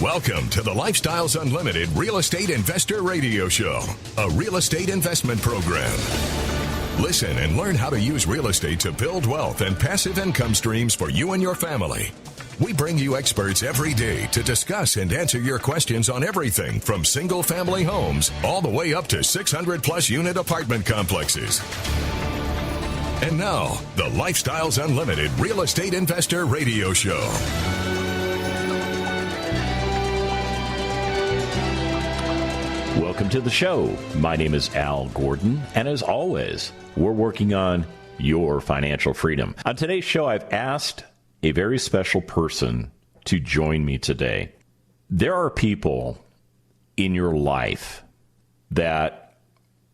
Welcome to the Lifestyles Unlimited Real Estate Investor Radio Show, a real estate investment program. Listen and learn how to use real estate to build wealth and passive income streams for you and your family. We bring you experts every day to discuss and answer your questions on everything from single-family homes all the way up to 600-plus unit apartment complexes. And now, the Lifestyles Unlimited Real Estate Investor Radio Show. Welcome to the show. My name is Al Gordon, and as always, we're working on your financial freedom. On today's show, I've asked a very special person to join me today. There are people in your life that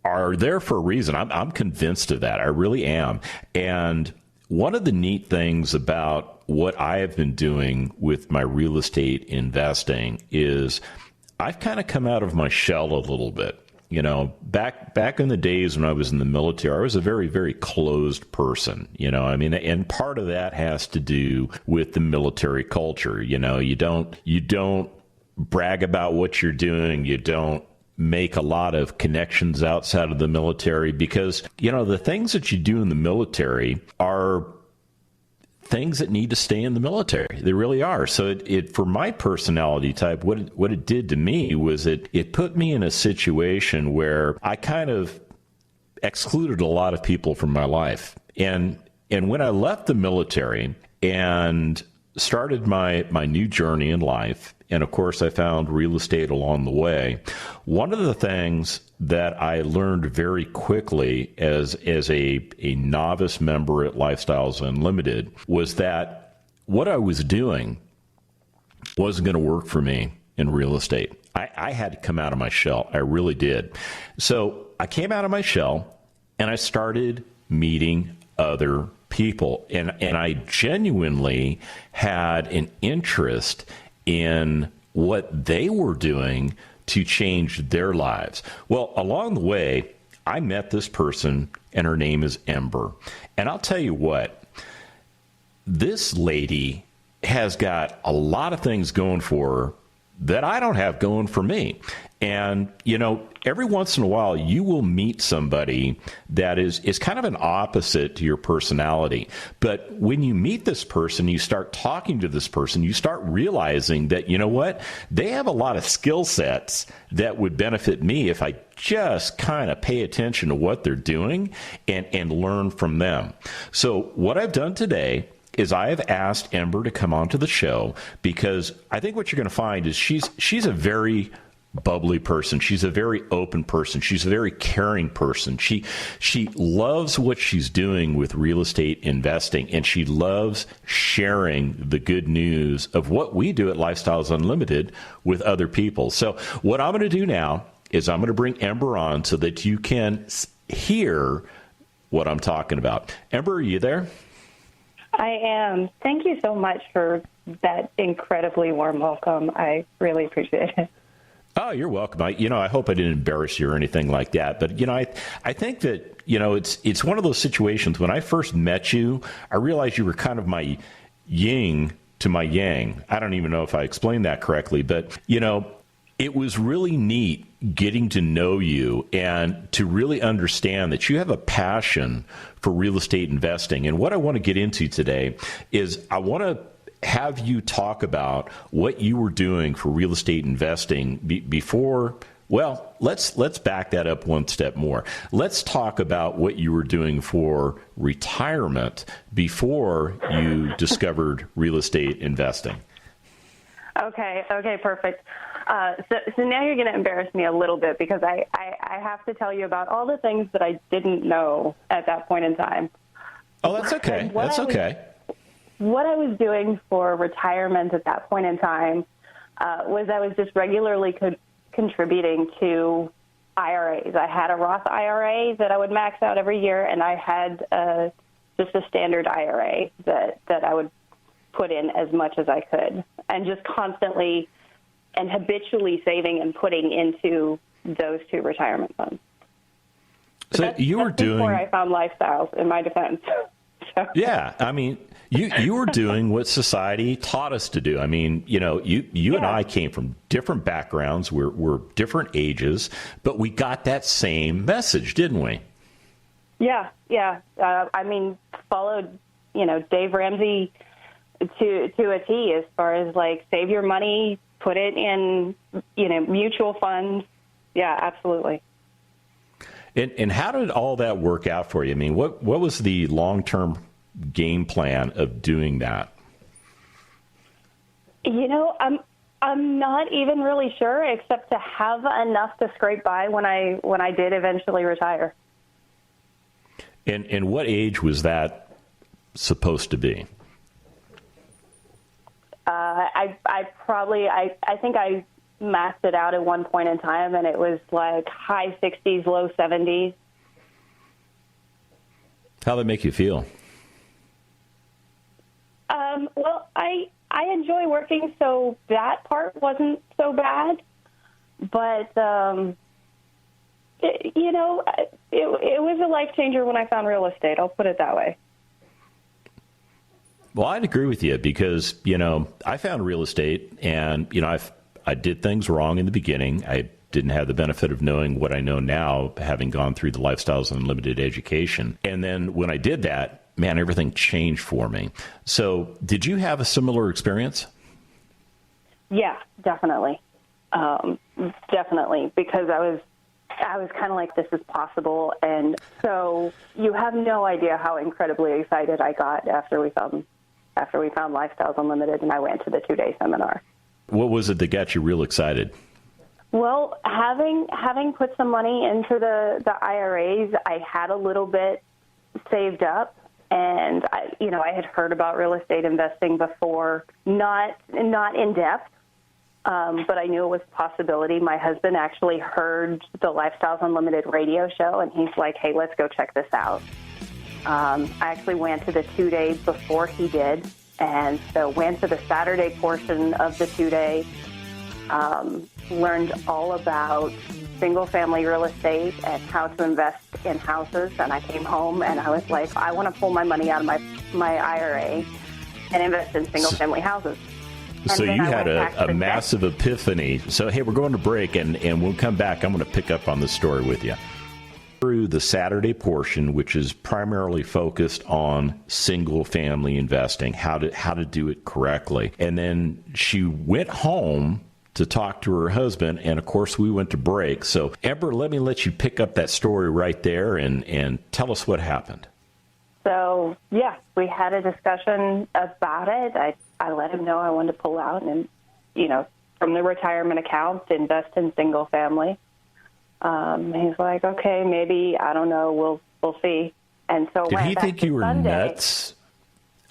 are there for a reason. I'm convinced of that. I really am. And one of the neat things about what I have been doing with my real estate investing is I've kind of come out of my shell a little bit. You know, back in the days when I was in the military, I was a very, very closed person, you know, I mean, and part of that has to do with the military culture. You know, you don't brag about what you're doing. You don't make a lot of connections outside of the military because, you know, the things that you do in the military are things that need to stay in the military. They really are. So it for my personality type, what it did to me was it put me in a situation where I kind of excluded a lot of people from my life. And when I left the military and started my new journey in life, and of course I found real estate along the way, one of the things that I learned very quickly as a novice member at Lifestyles Unlimited was that what I was doing wasn't going to work for me in real estate. I had to come out of my shell. I really did. So I came out of my shell and I started meeting other people. And I genuinely had an interest in what they were doing to change their lives. Well, along the way, I met this person, and her name is Ember. And I'll tell you what, this lady has got a lot of things going for her that I don't have going for me. And, you know, every once in a while, you will meet somebody that is kind of an opposite to your personality. But when you meet this person, you start talking to this person, you start realizing that, you know what, they have a lot of skill sets that would benefit me if I just kind of pay attention to what they're doing and learn from them. So what I've done today is I have asked Ember to come onto the show because I think what you're going to find is she's a very bubbly person. She's a very open person. She's a very caring person. She loves what she's doing with real estate investing, and she loves sharing the good news of what we do at Lifestyles Unlimited with other people. So what I'm going to do now is I'm going to bring Ember on so that you can hear what I'm talking about. Ember, are you there? I am. Thank you so much for that incredibly warm welcome. I really appreciate it. Oh, you're welcome. I hope I didn't embarrass you or anything like that. But, I think that, it's one of those situations. When I first met you, I realized you were kind of my yin to my yang. I don't even know if I explained that correctly. But, it was really neat getting to know you and to really understand that you have a passion for real estate investing. And what I want to get into today is I want to have you talk about what you were doing for real estate investing before. Well, let's back that up one step more. Let's talk about what you were doing for retirement before you discovered real estate investing. Okay, perfect. So now you're going to embarrass me a little bit because I have to tell you about all the things that I didn't know at that point in time. Oh, that's okay. That's okay. What I was doing for retirement at that point in time was I was just regularly contributing to IRAs. I had a Roth IRA that I would max out every year, and I had just a standard IRA that I would put in as much as I could, and just constantly and habitually saving and putting into those two retirement funds. So you were doing... before I found Lifestyles, in my defense. So. Yeah, I mean, you were doing what society taught us to do. I mean, you and I came from different backgrounds. We're different ages, but we got that same message, didn't we? Yeah. I mean, followed, Dave Ramsey to a T as far as like save your money, put it in, mutual funds. Yeah, absolutely. And how did all that work out for you? I mean, what was the long-term game plan of doing that? I'm not even really sure, except to have enough to scrape by when I did eventually retire. And what age was that supposed to be? I think I maxed it out at one point in time, and it was like high 60s, low 70s. How'd that make you feel? Well, I enjoy working, so that part wasn't so bad. But, it was a life changer when I found real estate. I'll put it that way. Well, I'd agree with you because, I found real estate and, I did things wrong in the beginning. I didn't have the benefit of knowing what I know now, having gone through the Lifestyles Unlimited education. And then when I did that, man, everything changed for me. So did you have a similar experience? Yeah, definitely. Definitely, because I was kind of like, this is possible. And so you have no idea how incredibly excited I got after we found Lifestyles Unlimited and I went to the 2-day seminar. What was it that got you real excited? Well, having put some money into the IRAs, I had a little bit saved up, and I had heard about real estate investing before, not in depth, but I knew it was a possibility. My husband actually heard the Lifestyles Unlimited radio show, and he's like, "Hey, let's go check this out." I actually went to the 2-day before he did, and so went to the Saturday portion of the 2-day. Learned all about single-family real estate and how to invest in houses. And I came home and I was like, I want to pull my money out of my IRA and invest in single-family houses. So you had a massive epiphany. So, hey, we're going to break, and when we come back, I'm going to pick up on this story with you. Through the Saturday portion, which is primarily focused on single-family investing, how to do it correctly. And then she went home to talk to her husband, and of course we went to break. So Ember, let you pick up that story right there and tell us what happened. So yeah, we had a discussion about it. I let him know I wanted to pull out and, from the retirement account, invest in single family. He's like, okay, maybe, I don't know, we'll see. And so did he think you were Sunday. Nuts?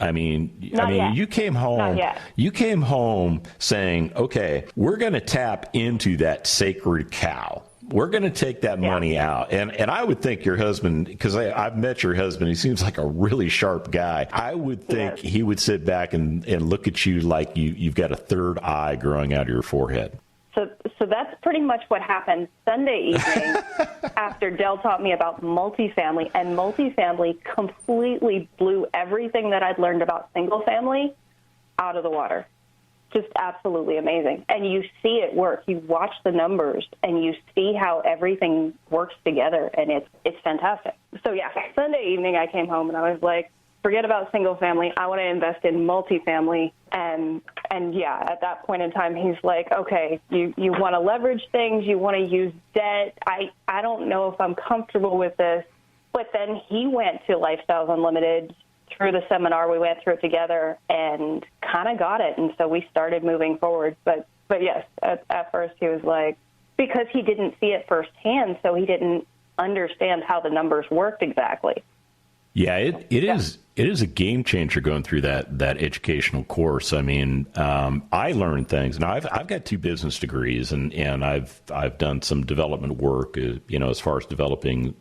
I mean, yet. You came home. You came home saying, "Okay, we're going to tap into that sacred cow. We're going to take that money out." And I would think your husband, because I've met your husband, he seems like a really sharp guy. I would think he would sit back and look at you like you've got a third eye growing out of your forehead. So that's pretty much what happened Sunday evening after Dell taught me about multifamily, and multifamily completely blew everything that I'd learned about single family out of the water. Just absolutely amazing. And you see it work. You watch the numbers and you see how everything works together, and it's fantastic. So yeah, Sunday evening I came home and I was like, forget about single family. I want to invest in multifamily. And yeah, at that point in time, he's like, okay, you want to leverage things. You want to use debt. I don't know if I'm comfortable with this. But then he went to Lifestyles Unlimited through the seminar. We went through it together and kind of got it. And so we started moving forward. But yes, at first he was like, because he didn't see it firsthand, so he didn't understand how the numbers worked exactly. Yeah, it is a game changer going through that educational course. I mean, I learned things. Now I've got 2 business degrees, and I've done some development work, as far as developing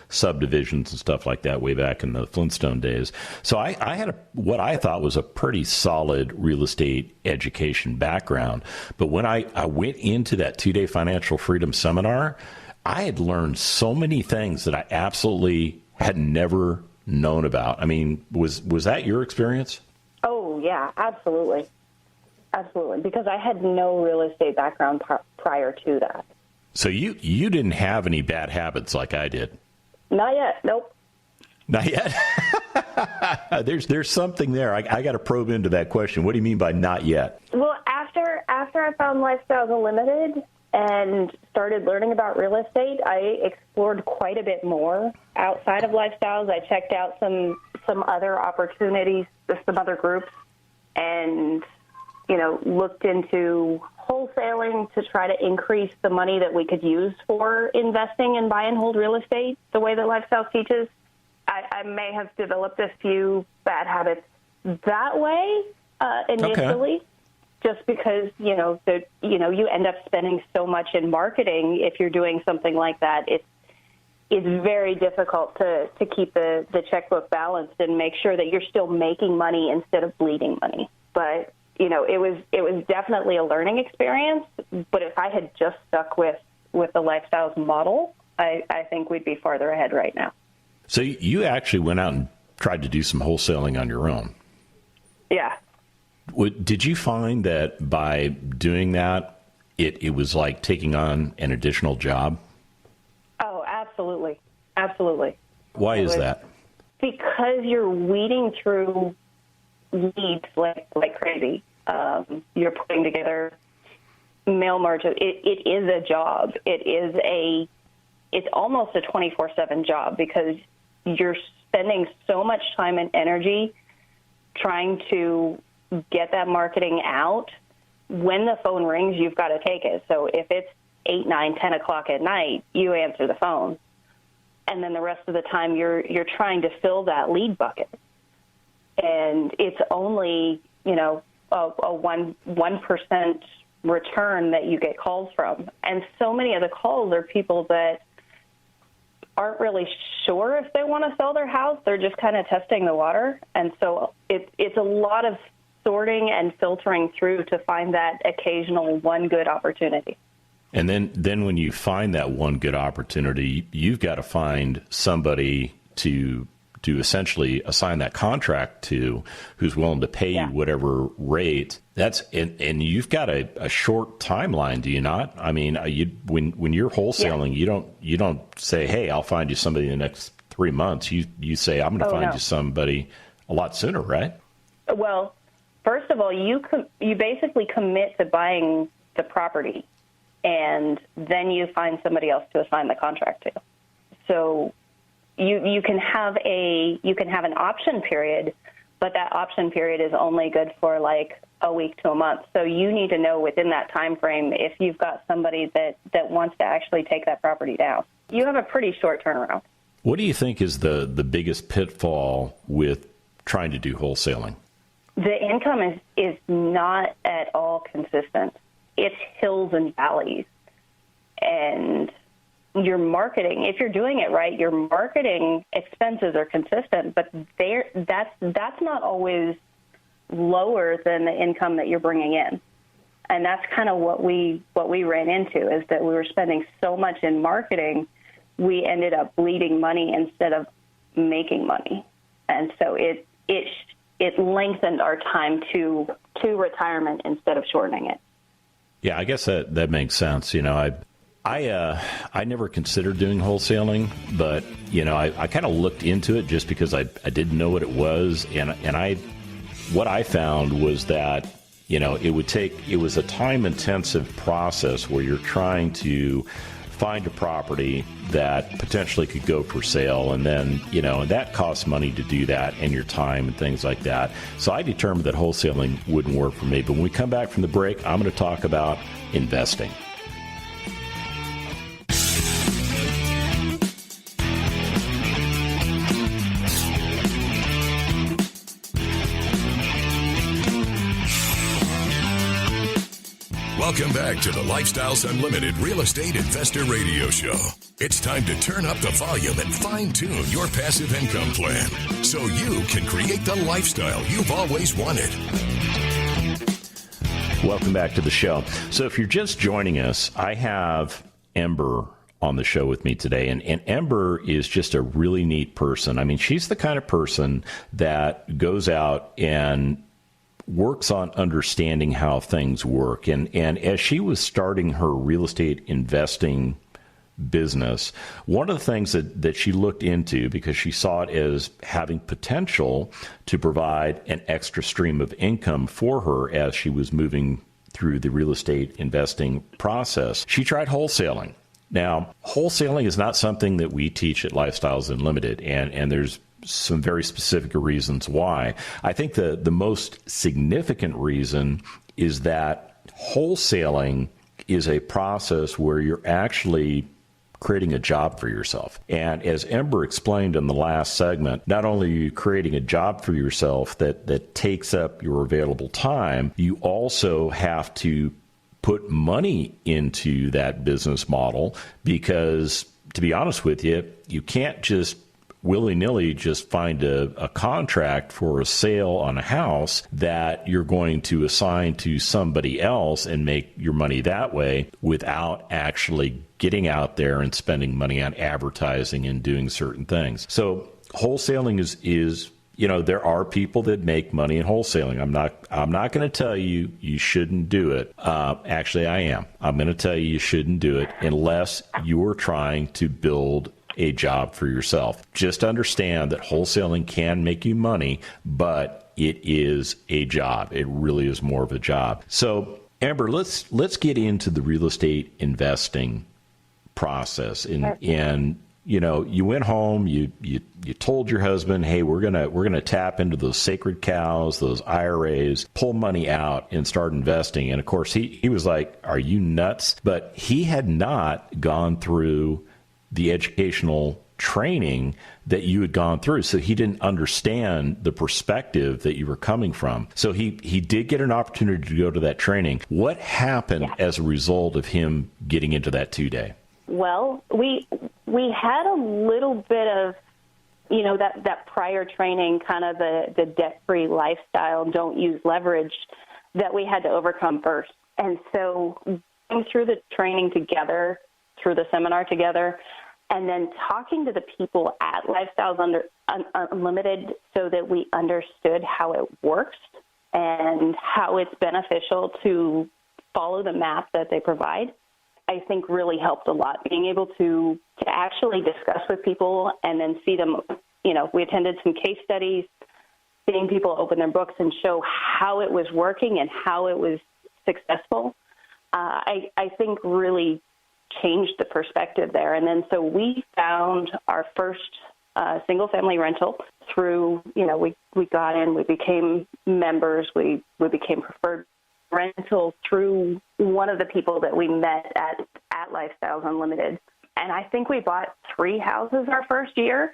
subdivisions and stuff like that way back in the Flintstone days. So I had what I thought was a pretty solid real estate education background. But when I went into that 2-day financial freedom seminar, I had learned so many things that I absolutely had never known about. I mean, was that your experience? Oh, yeah, absolutely. Absolutely, because I had no real estate background prior to that. So you didn't have any bad habits like I did? Not yet, nope. Not yet? There's something there. I got to probe into that question. What do you mean by not yet? Well, after I found Lifestyles Unlimited and started learning about real estate, I explored quite a bit more outside of Lifestyles. I checked out some other opportunities, some other groups, and looked into wholesaling to try to increase the money that we could use for investing in buy and hold real estate the way that Lifestyles teaches. I may have developed a few bad habits that way initially, okay. Just because you end up spending so much in marketing. If you're doing something like that, it's very difficult to keep the checkbook balanced and make sure that you're still making money instead of bleeding money. But it was definitely a learning experience. But if I had just stuck with the Lifestyles model, I think we'd be farther ahead right now. So you actually went out and tried to do some wholesaling on your own. Yeah. Did you find that by doing that, it was like taking on an additional job? Oh, absolutely. Absolutely. Why is that? Because you're weeding through leads like crazy. You're putting together mail margin. It is a job. It's almost a 24/7 job because you're spending so much time and energy trying to get that marketing out. When the phone rings, you've got to take it. So if it's 8, 9, 10 o'clock at night, you answer the phone. And then the rest of the time you're trying to fill that lead bucket. And it's only, a 1% return that you get calls from. And so many of the calls are people that aren't really sure if they want to sell their house. They're just kind of testing the water. And so it's a lot of sorting and filtering through to find that occasional one good opportunity. And then when you find that one good opportunity, you've got to find somebody to essentially assign that contract to who's willing to pay you whatever rate. And you've got a short timeline, do you not? I mean, when you're wholesaling, you don't say, hey, I'll find you somebody in the next 3 months. You say, I'm going to find you somebody a lot sooner, right? Well, first of all, you basically commit to buying the property, and then you find somebody else to assign the contract to. So you can have an option period, but that option period is only good for like a week to a month. So you need to know within that time frame if you've got somebody that wants to actually take that property down. You have a pretty short turnaround. What do you think is the biggest pitfall with trying to do wholesaling? The income is not at all consistent. It's hills and valleys. And your marketing, if you're doing it right, your marketing expenses are consistent, but that's not always lower than the income that you're bringing in. And that's kind of what we ran into, is that we were spending so much in marketing, we ended up bleeding money instead of making money. And so it lengthened our time to retirement instead of shortening it. Yeah, I guess that makes sense. I never considered doing wholesaling, but I kind of looked into it just because I didn't know what it was, and what I found was that it was a time intensive process where you're trying to find a property that potentially could go for sale, and then that costs money to do that, and your time and things like that. So I determined that wholesaling wouldn't work for me. But when we come back from the break, I'm going to talk about investing. Welcome back to the Lifestyles Unlimited Real Estate Investor Radio Show. It's time to turn up the volume and fine-tune your passive income plan so you can create the lifestyle you've always wanted. Welcome back to the show. So if you're just joining us, I have Ember on the show with me today. And Ember is just a really neat person. I mean, she's the kind of person that goes out and works on understanding how things work. And as she was starting her real estate investing business, one of the things that she looked into, because she saw it as having potential to provide an extra stream of income for her as she was moving through the real estate investing process, she tried wholesaling. Now, wholesaling is not something that we teach at Lifestyles Unlimited, and there's some very specific reasons why. I think the most significant reason is that wholesaling is a process where you're actually creating a job for yourself. And as Ember explained in the last segment, not only are you creating a job for yourself that takes up your available time, you also have to put money into that business model because, to be honest with you, you can't just willy-nilly just find a contract for a sale on a house that you're going to assign to somebody else and make your money that way without actually getting out there and spending money on advertising and doing certain things. So wholesaling is there are people that make money in wholesaling. I'm not going to tell you shouldn't do it. Actually, I am. I'm going to tell you shouldn't do it unless you're trying to build a job for yourself. Just understand that wholesaling can make you money, but it is a job. It really is more of a job. So, Amber, let's get into the real estate investing process. And you went home, you told your husband, hey, we're gonna tap into those sacred cows, those IRAs, pull money out and start investing. And of course, he was like, are you nuts? But he had not gone through the educational training that you had gone through. So he didn't understand the perspective that you were coming from. So he did get an opportunity to go to that training. What happened as a result of him getting into that 2-day? Well, we had a little bit of, that prior training, kind of the debt-free lifestyle, don't use leverage, that we had to overcome first. And so going through the training together, through the seminar together, and then talking to the people at Lifestyles Unlimited so that we understood how it works and how it's beneficial to follow the map that they provide, I think really helped a lot. Being able to actually discuss with people and then see them, we attended some case studies, seeing people open their books and show how it was working and how it was successful, I think really changed the perspective there. And then so we found our first single-family rental through, we got in, we became members, we became preferred rental through one of the people that we met at Lifestyles Unlimited. And I think we bought 3 houses our first year,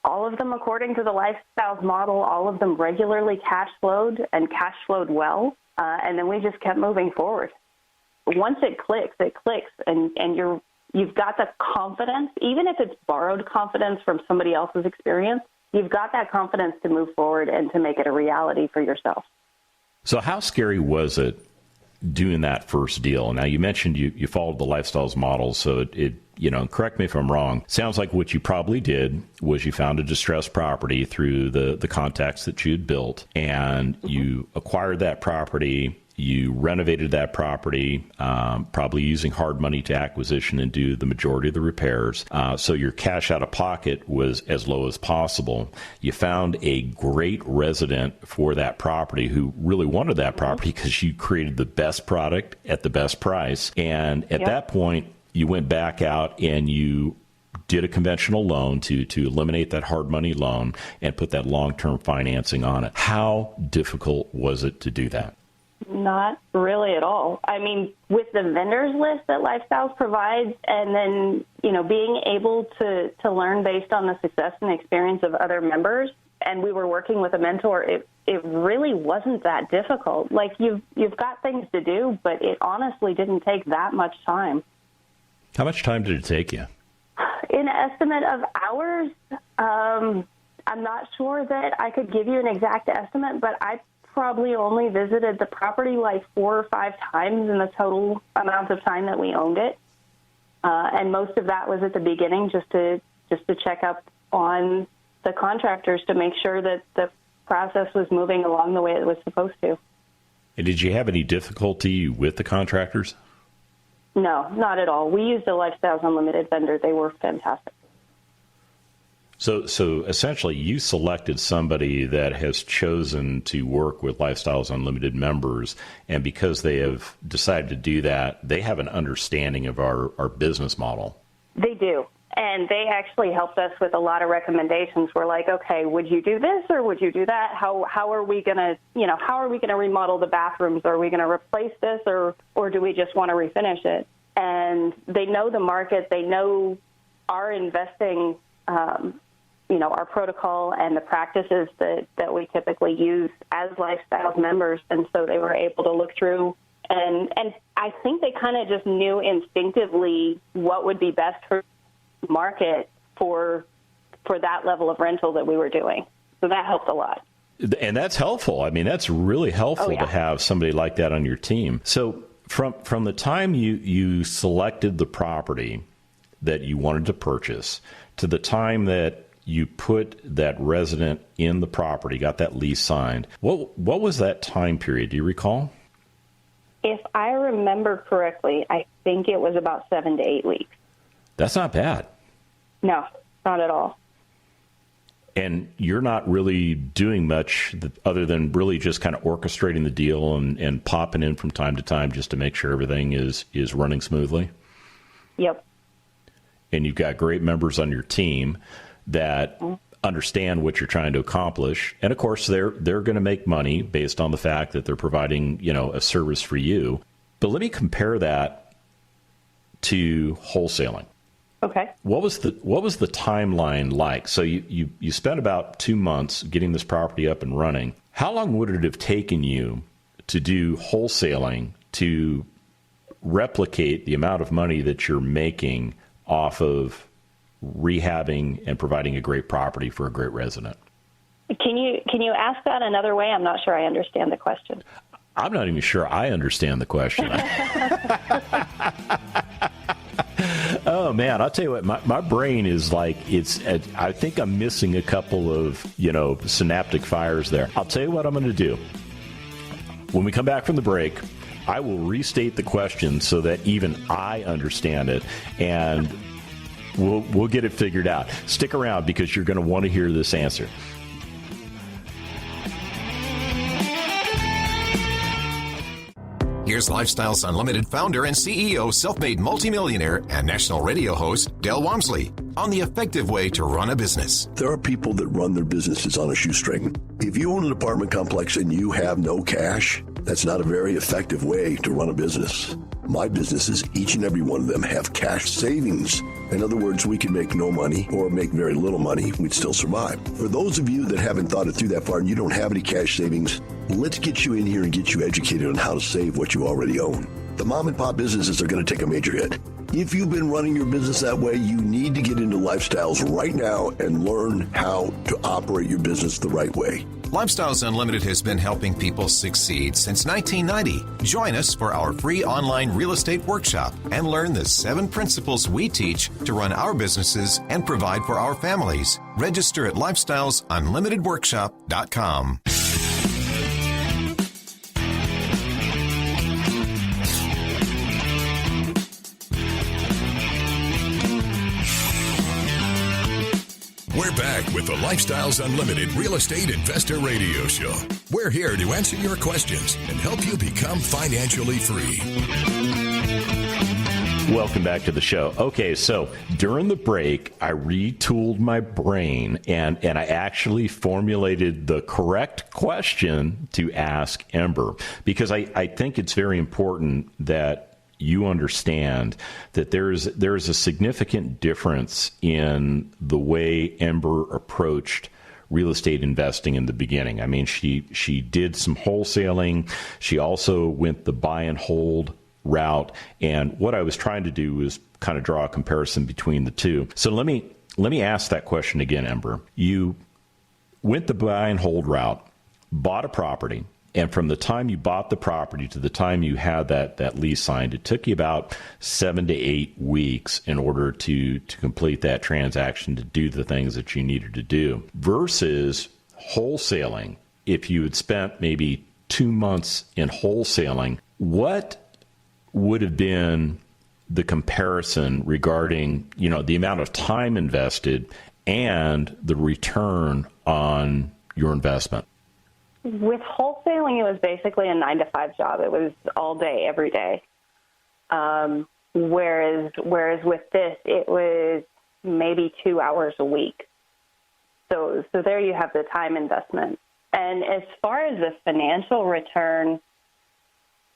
all of them according to the Lifestyles model, all of them regularly cash flowed and cash flowed well. And then we just kept moving forward. Once it clicks, and you've got the confidence, even if it's borrowed confidence from somebody else's experience, you've got that confidence to move forward and to make it a reality for yourself. So how scary was it doing that first deal? Now, you mentioned you followed the Lifestyles model, so it correct me if I'm wrong, sounds like what you probably did was you found a distressed property through the contacts that you had built, and you acquired that property. You renovated that property, probably using hard money to acquisition and do the majority of the repairs. So your cash out of pocket was as low as possible. You found a great resident for that property who really wanted that property because you created the best product at the best price. And at that point, you went back out and you did a conventional loan to eliminate that hard money loan and put that long-term financing on it. How difficult was it to do that? Not really at all. I mean, with the vendors list that Lifestyles provides, and then, being able to learn based on the success and experience of other members, and we were working with a mentor, it really wasn't that difficult. Like, you've got things to do, but it honestly didn't take that much time. How much time did it take you? In estimate of hours, I'm not sure that I could give you an exact estimate, but I probably only visited the property like 4 or 5 times in the total amount of time that we owned it. And most of that was at the beginning, just to check up on the contractors to make sure that the process was moving along the way it was supposed to. And did you have any difficulty with the contractors? No, not at all. We used a Lifestyles Unlimited vendor. They were fantastic. So essentially, you selected somebody that has chosen to work with Lifestyles Unlimited members, and because they have decided to do that, they have an understanding of our business model. They do. And they actually helped us with a lot of recommendations. We're like, okay, would you do this or would you do that? How are we going to remodel the bathrooms? Are we going to replace this or do we just want to refinish it? And they know the market. They know our investing, our protocol and the practices that we typically use as Lifestyles members. And so they were able to look through and I think they kind of just knew instinctively what would be best for market for that level of rental that we were doing. So that helped a lot. And that's helpful. I mean, that's really helpful to have somebody like that on your team. So from the time you selected the property that you wanted to purchase to the time that you put that resident in the property, got that lease signed, what was that time period? Do you recall? If I remember correctly, I think it was about 7 to 8 weeks. That's not bad. No, not at all. And you're not really doing much other than really just kind of orchestrating the deal and popping in from time to time just to make sure everything is running smoothly? Yep. And you've got great members on your team that understand what you're trying to accomplish. And, of course, they're going to make money based on the fact that they're providing, a service for you. But let me compare that to wholesaling. Okay. What was the timeline like? So you spent about 2 months getting this property up and running. How long would it have taken you to do wholesaling to replicate the amount of money that you're making off of rehabbing and providing a great property for a great resident? Can you ask that another way? I'm not sure I understand the question. I'm not even sure I understand the question. Oh, man, I'll tell you what, my brain is like, I think I'm missing a couple of, synaptic fires there. I'll tell you what I'm going to do. When we come back from the break, I will restate the question so that even I understand it, and we'll get it figured out. Stick around because you're going to want to hear this answer. Here's Lifestyles Unlimited founder and CEO, self-made multimillionaire, and national radio host, Del Walmsley, on the effective way to run a business. There are people that run their businesses on a shoestring. If you own an apartment complex and you have no cash, that's not a very effective way to run a business. My businesses, each and every one of them, have cash savings. In other words, we can make no money or make very little money. We'd still survive. For those of you that haven't thought it through that far and you don't have any cash savings, let's get you in here and get you educated on how to save what you already own. The mom and pop businesses are going to take a major hit. If you've been running your business that way, you need to get into Lifestyles right now and learn how to operate your business the right way. Lifestyles Unlimited has been helping people succeed since 1990. Join us for our free online real estate workshop and learn the 7 principles we teach to run our businesses and provide for our families. Register at lifestylesunlimitedworkshop.com. We're back with the Lifestyles Unlimited Real Estate Investor Radio Show. We're here to answer your questions and help you become financially free. Welcome back to the show. Okay, so during the break, I retooled my brain and I actually formulated the correct question to ask Ember, because I think it's very important that you understand that there's a significant difference in the way Ember approached real estate investing in the beginning. I mean, she did some wholesaling. She also went the buy and hold route. And what I was trying to do was kind of draw a comparison between the two. So let me ask that question again, Ember. You went the buy and hold route, bought a property, And from the time you bought the property to the time you had that lease signed, it took you about 7 to 8 weeks in order to complete that transaction, to do the things that you needed to do. Versus wholesaling, if you had spent maybe 2 months in wholesaling, what would have been the comparison regarding, the amount of time invested and the return on your investment? With wholesaling, it was basically a 9-to-5 job. It was all day, every day. Whereas with this, it was maybe 2 hours a week. So there you have the time investment. And as far as the financial return,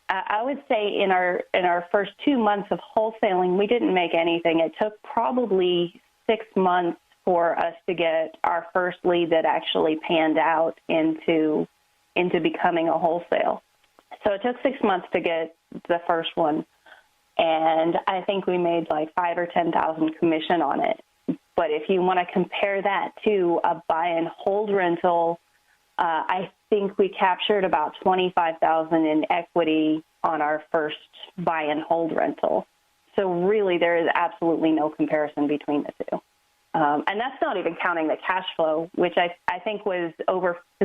I would say in our first 2 months of wholesaling, we didn't make anything. It took probably 6 months for us to get our first lead that actually panned out into becoming a wholesale. So it took 6 months to get the first one, and I think we made like $5,000 or $10,000 commission on it. But if you want to compare that to a buy and hold rental, I think we captured about $25,000 in equity on our first buy and hold rental. So really, there is absolutely no comparison between the two. And that's not even counting the cash flow, which I think was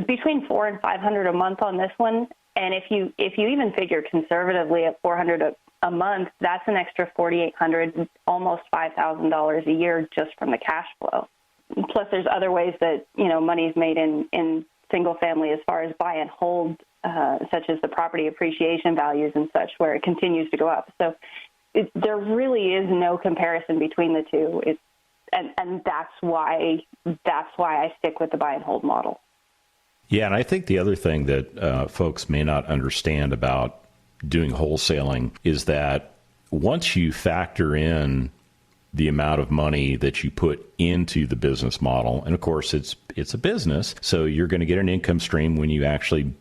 between $400 and $500 a month on this one. And if you even figure conservatively at $400 a month, that's an extra $4,800, almost $5,000 a year just from the cash flow. Plus, there's other ways that money's made in single family as far as buy and hold, such as the property appreciation values and such, where it continues to go up. So there really is no comparison between the two. And that's why I stick with the buy and hold model. Yeah, and I think the other thing that folks may not understand about doing wholesaling is that once you factor in the amount of money that you put into the business model, and of course it's a business, so you're going to get an income stream when you actually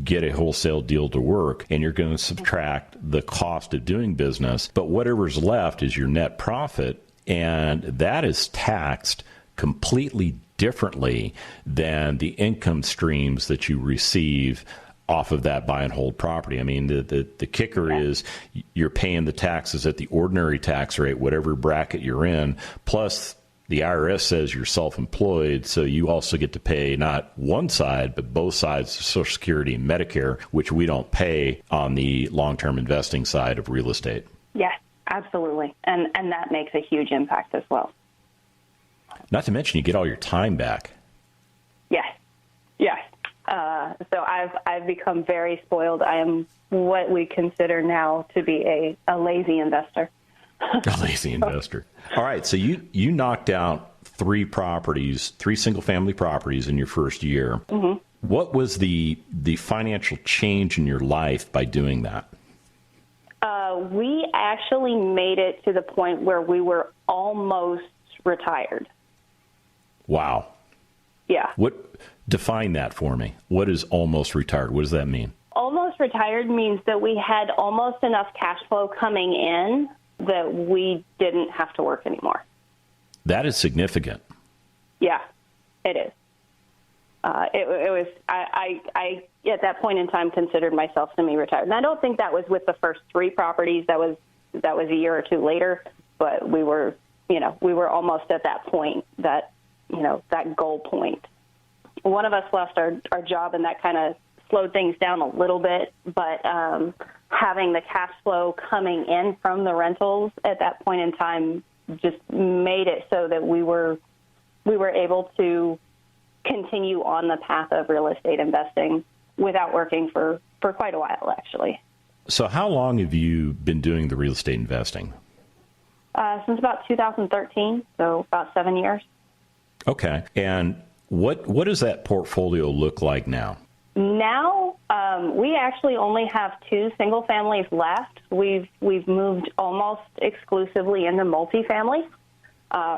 get a wholesale deal to work, and you're going to subtract the cost of doing business, but whatever's left is your net profit. And that is taxed completely differently than the income streams that you receive off of that buy and hold property. I mean, the kicker is you're paying the taxes at the ordinary tax rate, whatever bracket you're in, plus the IRS says you're self-employed, so you also get to pay not one side, but both sides of Social Security and Medicare, which we don't pay on the long-term investing side of real estate. Yes. Absolutely, and that makes a huge impact as well. Not to mention you get all your time back. Yes. So I've become very spoiled. I am what we consider now to be a lazy investor. A lazy investor. All right, so you knocked out 3 single-family properties in your first year. Mm-hmm. What was the financial change in your life by doing that? We actually made it to the point where we were almost retired. Wow. Yeah. Define that for me. What is almost retired? What does that mean? Almost retired means that we had almost enough cash flow coming in that we didn't have to work anymore. That is significant. Yeah, it is. It was. I at that point in time considered myself semi-retired, and I don't think that was with the first 3 properties. That was a year or 2 later, but we were almost at that point, that goal point. One of us lost our job, and that kind of slowed things down a little bit. But having the cash flow coming in from the rentals at that point in time just made it so that we were able to continue on the path of real estate investing without working for quite a while, actually. So how long have you been doing the real estate investing? Since about 2013, so about 7 years. Okay. And what does that portfolio look like now? Now, we actually only have 2 single families left. We've moved almost exclusively into multifamily,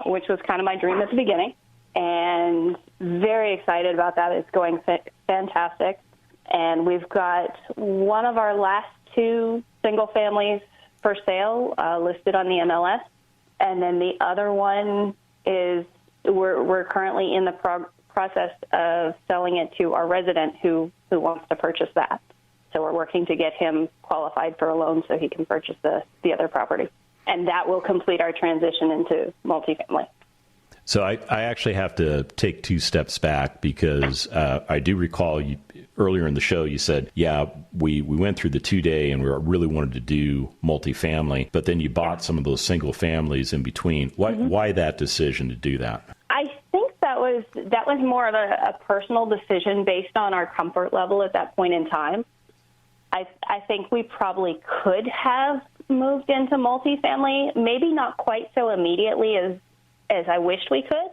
which was kind of my dream at the beginning, and very excited about that. It's going fantastic. And we've got one of our last 2 single families for sale listed on the MLS, and then the other one is we're currently in the process of selling it to our resident who wants to purchase that. So we're working to get him qualified for a loan so he can purchase the other property. And that will complete our transition into multifamily. So I actually have to take 2 steps back because I do recall you, earlier in the show you said, yeah, we went through the 2-day and we really wanted to do multifamily, but then you bought some of those single families in between. Why that decision to do that? I think that was more of a personal decision based on our comfort level at that point in time. I think we probably could have moved into multifamily, maybe not quite so immediately as I wished we could,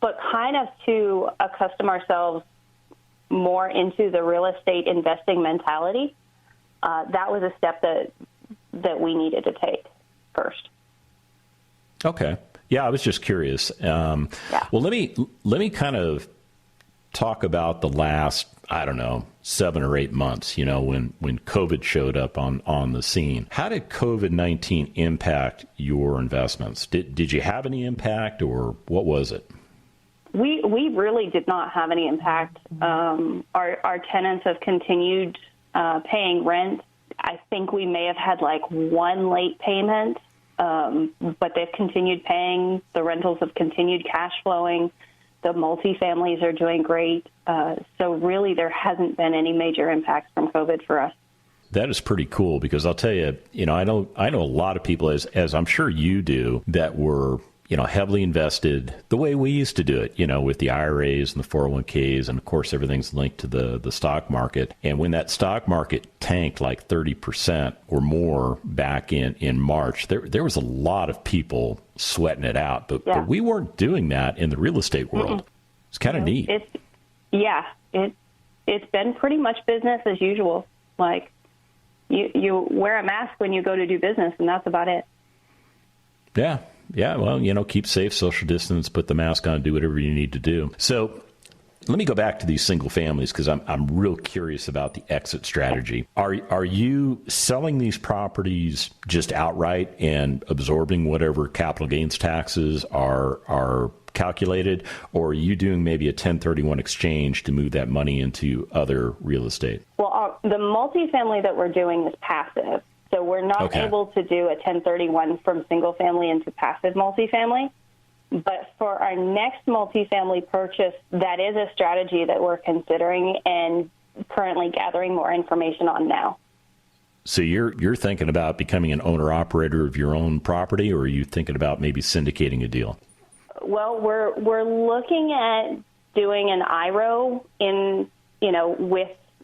but kind of to accustom ourselves more into the real estate investing mentality. That was a step that we needed to take first. Okay. Yeah, I was just curious. Well, let me kind of talk about the last, 7 or 8 months, when COVID showed up on the scene. How did COVID-19 impact your investments? Did you have any impact, or what was it? We really did not have any impact. Our tenants have continued paying rent. I think we may have had like 1 late payment, but they've continued paying. The rentals have continued cash flowing. The multifamilies are doing great. So really there hasn't been any major impacts from COVID for us. That is pretty cool because I'll tell you, I know a lot of people, as I'm sure you do, that were, heavily invested the way we used to do it, with the IRAs and the 401ks. And of course, everything's linked to the stock market. And when that stock market tanked like 30% or more back in March, there was a lot of people sweating it out. But we weren't doing that in the real estate world. It's kind of neat. It's been pretty much business as usual. Like you wear a mask when you go to do business, and that's about it. Yeah. Yeah, well, keep safe, social distance, put the mask on, do whatever you need to do. So let me go back to these single families because I'm real curious about the exit strategy. Are you selling these properties just outright and absorbing whatever capital gains taxes are calculated, or are you doing maybe a 1031 exchange to move that money into other real estate? Well, the multifamily that we're doing is passive. So we're not able to do a 1031 from single family into passive multifamily. But for our next multifamily purchase, that is a strategy that we're considering and currently gathering more information on now. So you're thinking about becoming an owner-operator of your own property, or are you thinking about maybe syndicating a deal? Well, we're looking at doing an IRA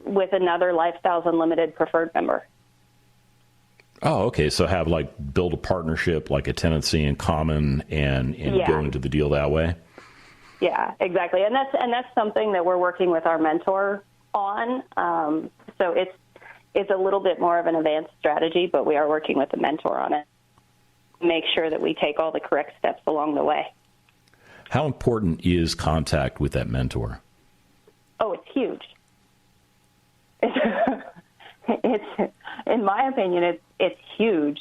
with another Lifestyles Unlimited preferred member. Oh, okay. So build a partnership, like a tenancy in common, and go into the deal that way. Yeah, exactly. And that's something that we're working with our mentor on. So it's a little bit more of an advanced strategy, but we are working with the mentor on it. Make sure that we take all the correct steps along the way. How important is contact with that mentor? Oh, it's huge. It's in my opinion, it's huge.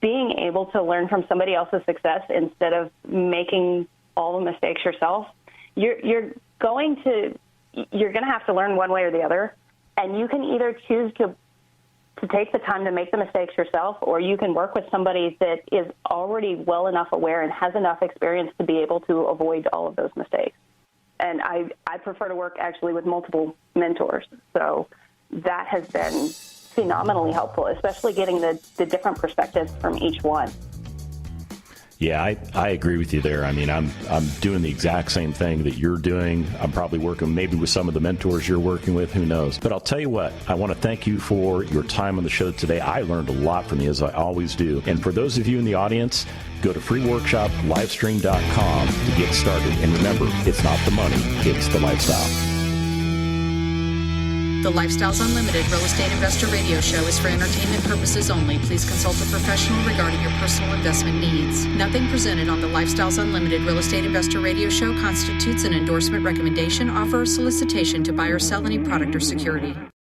Being able to learn from somebody else's success instead of making all the mistakes yourself, you're going to have to learn one way or the other, and you can either choose to take the time to make the mistakes yourself, or you can work with somebody that is already well enough aware and has enough experience to be able to avoid all of those mistakes. And I prefer to work actually with multiple mentors, so that has been phenomenally helpful, especially getting the different perspectives from each one. Yeah, I agree with you there. I mean, I'm doing the exact same thing that you're doing. I'm probably working maybe with some of the mentors you're working with. Who knows? But I'll tell you what, I want to thank you for your time on the show today. I learned a lot from you, as I always do. And for those of you in the audience, go to freeworkshoplivestream.com to get started. And remember, it's not the money, it's the lifestyle. The Lifestyles Unlimited Real Estate Investor Radio Show is for entertainment purposes only. Please consult a professional regarding your personal investment needs. Nothing presented on the Lifestyles Unlimited Real Estate Investor Radio Show constitutes an endorsement, recommendation, offer, or solicitation to buy or sell any product or security.